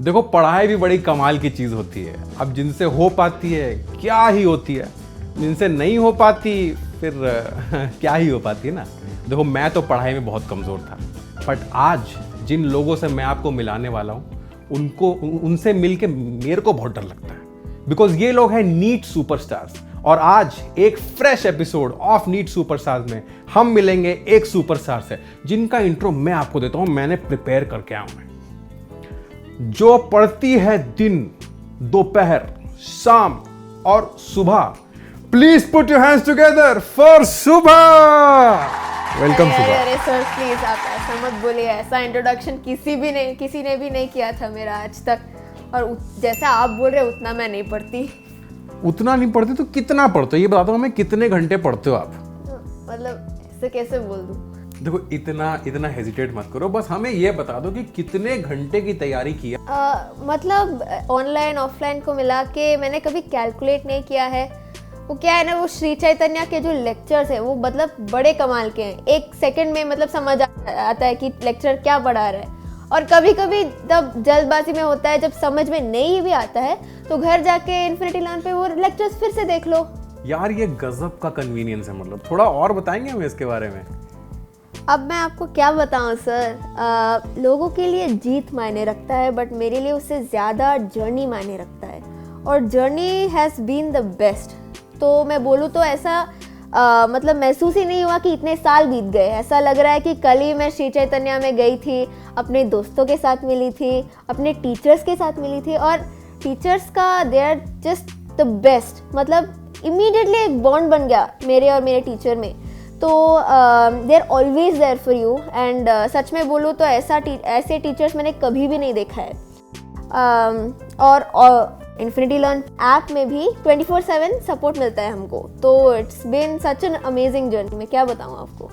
देखो पढ़ाई भी बड़ी कमाल की चीज़ होती है। अब जिनसे हो पाती है क्या ही होती है, जिनसे नहीं हो पाती फिर क्या ही हो पाती है ना। देखो मैं तो पढ़ाई में बहुत कमज़ोर था, बट आज जिन लोगों से मैं आपको मिलाने वाला हूँ उनसे मिलके मेरे को बहुत डर लगता है, बिकॉज ये लोग हैं नीट सुपरस्टार्स। और आज एक fresh episode of NEET superstars में हम मिलेंगे एक सुपरस्टार से जिनका इंट्रो मैं आपको देता हूं, मैंने प्रिपेयर करके आया हूं। जो पढ़ती है दिन, दोपहर, शाम और सुबह, please put your hands together for सुबह। वेलकम सुबह। अरे सर प्लीज आप ऐसा मत बोलिए, ऐसा इंट्रोडक्शन किसी ने भी नहीं किया था मेरा आज तक। और जैसा आप बोल रहे उतना मैं नहीं पढ़ती। उतना नहीं पढ़ते तो कितना पढ़ते हो ये बता दो हमें, कितने घंटे पढ़ते हो आप? मतलब ऐसे कैसे बोल दूं? देखो इतना हेजिटेट मत करो, बस हमें ये बता दो कि कितने घंटे की तैयारी किया। मतलब ऑनलाइन ऑफलाइन को मिला के मैंने कभी कैलकुलेट नहीं किया है। वो क्या है ना, वो श्री चैतन्य के जो लेक्चर्स है वो मतलब बड़े कमाल के हैं। एक सेकंड में मतलब समझ आता है कि लेक्चर क्या पढ़ा रहा है। और कभी कभी तब जल्दबाजी में होता है, जब समझ में नहीं भी आता है तो घर जाके इन्फिनिटी लर्न पे वो लेक्चर्स फिर से देख लो। यार ये गजब का कन्वीनियंस है, मतलब थोड़ा और बताएंगे हमें इसके बारे में? अब मैं आपको क्या बताऊं सर, लोगों के लिए जीत मायने रखता है, बट मेरे लिए उससे ज़्यादा जर्नी मायने रखता है। और journey has been the best. तो मैं बोलूँ तो ऐसा मतलब महसूस ही नहीं हुआ कि इतने साल बीत गए। ऐसा लग रहा है कि कल ही मैं श्री चैतन्य में गई थी, अपने दोस्तों के साथ मिली थी, अपने टीचर्स के साथ मिली थी। और टीचर्स का they are just the best. मतलब इमीडिएटली एक बॉन्ड बन गया मेरे और मेरे टीचर में। तो they are always there for you. And सच में बोलूँ तो ऐसे टीचर्स मैंने कभी भी नहीं देखा है। और इन्फिनिटी लर्न ऐप में भी 24/7 सपोर्ट मिलता है हमको। तो it's been such an amazing journey. मैं क्या बताऊँ आपको।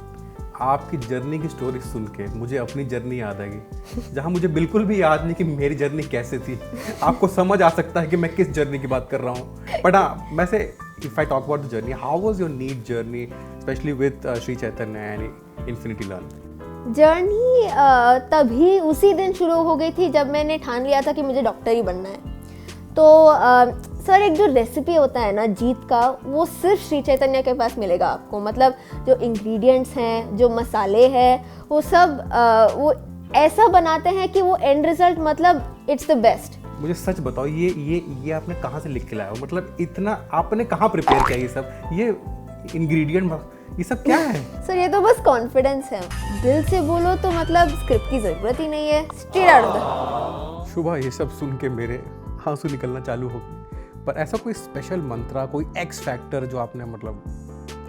आपकी जर्नी की स्टोरी सुन के मुझे अपनी जर्नी याद आ गई, जहाँ मुझे बिल्कुल भी याद नहीं कि मेरी जर्नी कैसे थी। आपको समझ आ सकता है कि मैं किस जर्नी की बात कर रहा हूँ। बट हाँ, वैसे if I talk about the journey, how was your NEET journey specially with Sri Chaitanya and infinity learn? Journey तभी उसी दिन शुरू हो गई थी जब मैंने ठान लिया था कि मुझे डॉक्टर ही बनना है। तो सर एक जो रेसिपी होता है ना जीत का, वो सिर्फ श्री चैतन्य के पास मिलेगा आपको। मतलब जो इंग्रेडिएंट्स हैं, जो मसाले हैं, वो सब वो ऐसा बनाते हैं कि वो एंड रिजल्ट मतलब इट्स द बेस्ट। मुझे सच बताओ, ये आपने कहाँ से लिख के लाया हो? मतलब इतना आपने कहाँ प्रिपेयर किया ये सब? ये इंग्रेडिएंट ये सब क्या है? सर ये तो बस कॉन्फिडेंस है। दिल से बोलो तो मतलब स्क्रिप्ट की जरूरत ही नहीं है, स्ट्रेट आउट द। शुभा ये सब सुन के मेरे आंसू निकलना चालू हो गए। पर ऐसा कोई स्पेशल मंत्रा, कोई एक्स फैक्टर जो आपने मतलब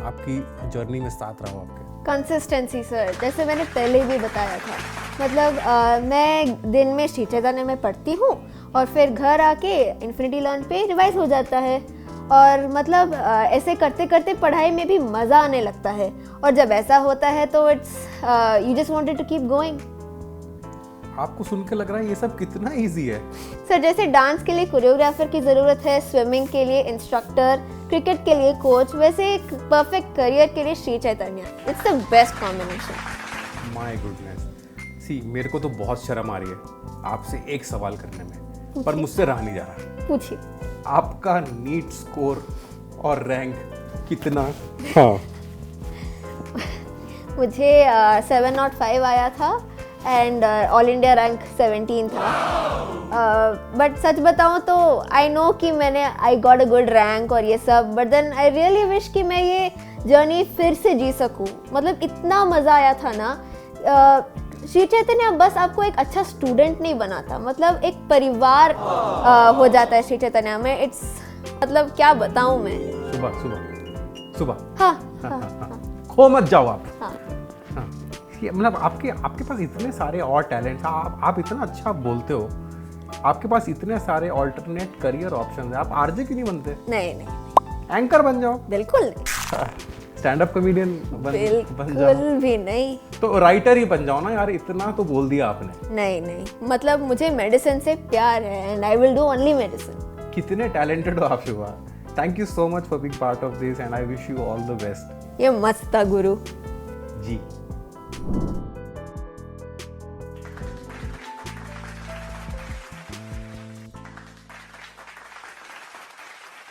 आपकी जर्नी में साथ रहा हो आपके? कंसिस्टेंसी सर, जैसे मैंने पहले भी बताया था। मतलब मैं दिन में श्री चैतन्य में पढ़ती हूँ और फिर घर आके इन्फिनिटी लर्न पे रिवाइज हो जाता है। और मतलब ऐसे करते करते पढ़ाई में भी मज़ा आने लगता है। और जब ऐसा होता है तो it's you just wanted to keep going. आपको सुन के लग रहा है ये सब कितना इजी है। सर जैसे डांस के लिए कोरियोग्राफर की ज़रूरत है, स्विमिंग के लिए इंस्ट्रक्टर, क्रिकेट के लिए कोच, वैसे एक परफेक्ट करियर के लिए Shri Chaitanya it's the best combination. My goodness. See मेरे को तो बहुत शर्म आ रही है आपसे एक सवाल करने में, पर मुझसे रहा नहीं जा रहा। पूछिए। आपका नीट स्कोर और रैंक कितना? हाँ मुझे 705 आया था एंड ऑल इंडिया रैंक 17 था। बट सच बताऊँ तो आई नो कि I got a good rank और ये सब, but then I really wish कि मैं ये जर्नी फिर से जी सकूँ। मतलब इतना मज़ा आया था ना। श्री चैतन्य बस आपको एक अच्छा स्टूडेंट नहीं बनाता, मतलब एक परिवार हो जाता है श्री चैतन्य में। इट्स मतलब क्या बताऊँ मैं। सुबह हाँ। खो मत जाओ आप। हाँ। मतलब आपके पास इतने सारे और टैलेंट्स, आप इतना अच्छा बोलते हो, आपके पास इतने सारे ऑल्टरनेट करियर ऑप्शंस है, आप आरजे क्यों नहीं बनते? नहीं, एंकर बन जाओ। बिल्कुल नहीं। स्टैंड अप कॉमेडियन बन जाओ। बिल्कुल भी नहीं। तो राइटर ही बन जाओ ना यार, इतना तो बोल दिया आपने। नहीं, मतलब मुझे मेडिसिन से प्यार है and I will do only medicine. कितने टैलेंटेड हो आप Shubha. Thank you so much for being part of this and I wish you all the best. ये मस्त था गुरु जी।